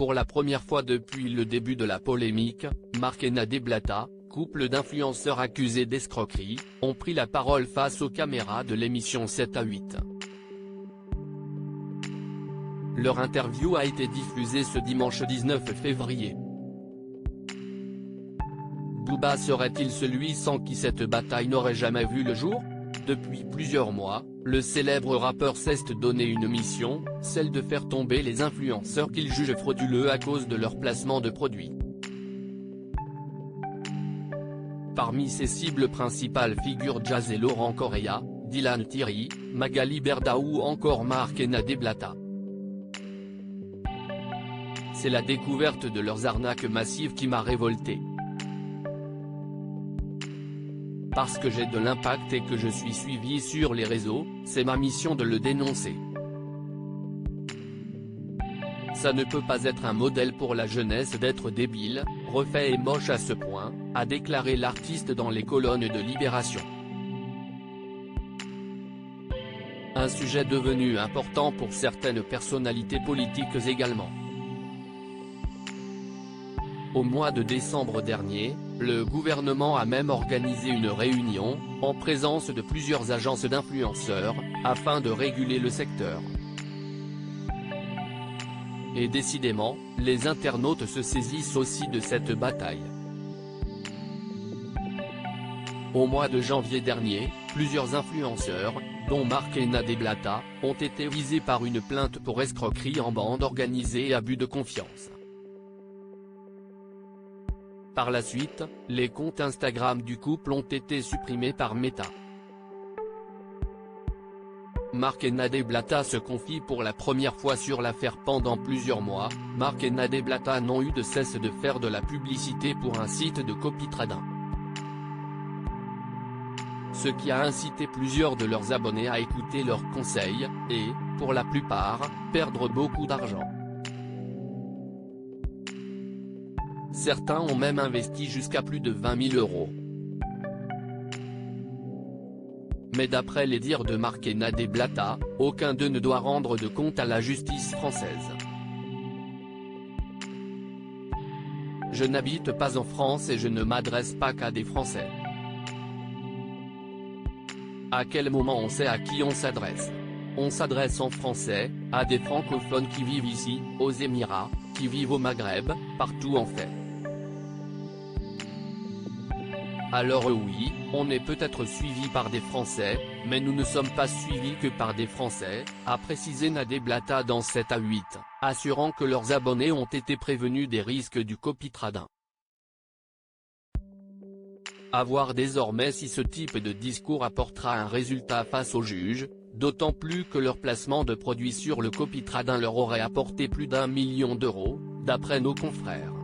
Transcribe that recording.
Pour la première fois depuis le début de la polémique, Marc et Nadé Blata, couple d'influenceurs accusés d'escroquerie, ont pris la parole face aux caméras de l'émission 7 à 8. Leur interview a été diffusée ce dimanche 19 février. Booba serait-il celui sans qui cette bataille n'aurait jamais vu le jour? Depuis plusieurs mois, le célèbre rappeur s'est donné une mission, celle de faire tomber les influenceurs qu'il juge frauduleux à cause de leur placement de produits. Parmi ses cibles principales figurent Jazz et Laurent Correa, Dylan Thierry, Magali Berda ou encore Marc et Nadé Blata. C'est la découverte de leurs arnaques massives qui m'a révolté. Parce que j'ai de l'impact et que je suis suivi sur les réseaux, c'est ma mission de le dénoncer. Ça ne peut pas être un modèle pour la jeunesse d'être débile, refait et moche à ce point, a déclaré l'artiste dans les colonnes de Libération. Un sujet devenu important pour certaines personnalités politiques également. Au mois de décembre dernier, le gouvernement a même organisé une réunion, en présence de plusieurs agences d'influenceurs, afin de réguler le secteur. Et décidément, les internautes se saisissent aussi de cette bataille. Au mois de janvier dernier, plusieurs influenceurs, dont Marc et Nadé Blata, ont été visés par une plainte pour escroquerie en bande organisée et abus de confiance. Par la suite, les comptes Instagram du couple ont été supprimés par Meta. Marc et Nadé Blata se confient pour la première fois sur l'affaire pendant plusieurs mois. Marc et Nadé Blata n'ont eu de cesse de faire de la publicité pour un site de copie-trading. Ce qui a incité plusieurs de leurs abonnés à écouter leurs conseils, et, pour la plupart, perdre beaucoup d'argent. Certains ont même investi jusqu'à plus de 20 000 €. Mais d'après les dires de Marc et Nadé Blata, aucun d'eux ne doit rendre de compte à la justice française. Je n'habite pas en France et je ne m'adresse pas qu'à des Français. À quel moment on sait à qui on s'adresse? On s'adresse en français, à des francophones qui vivent ici, aux Émirats, qui vivent au Maghreb, partout en fait. Alors oui, on est peut-être suivi par des Français, mais nous ne sommes pas suivis que par des Français, a précisé Nadé Blata dans 7 à 8, assurant que leurs abonnés ont été prévenus des risques du copie-trading. À voir désormais si ce type de discours apportera un résultat face aux juges, d'autant plus que leur placement de produits sur le copie-trading leur aurait apporté plus d'1 million d'euros, d'après nos confrères.